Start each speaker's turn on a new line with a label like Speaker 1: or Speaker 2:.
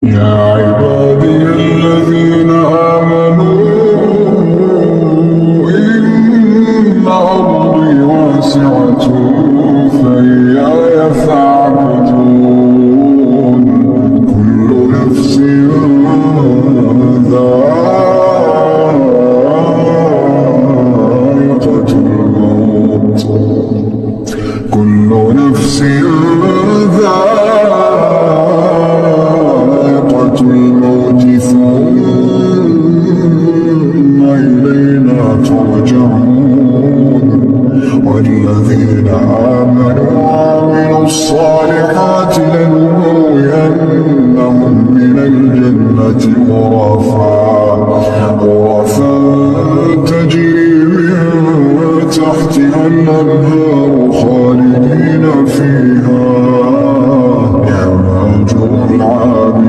Speaker 1: يا عبادي الذين آمنوا إن أرضي واسعة فإياي فاعبدون كل نفس ذائقة الموت كل نفس ذائقة الموت ثم إلينا ترجعون والذين آمنوا وعملوا الصالحات لنبوئنهم من الجنة غرفا تجري من تحتها الأنهار خالدين فيها نعم أجر العاملين.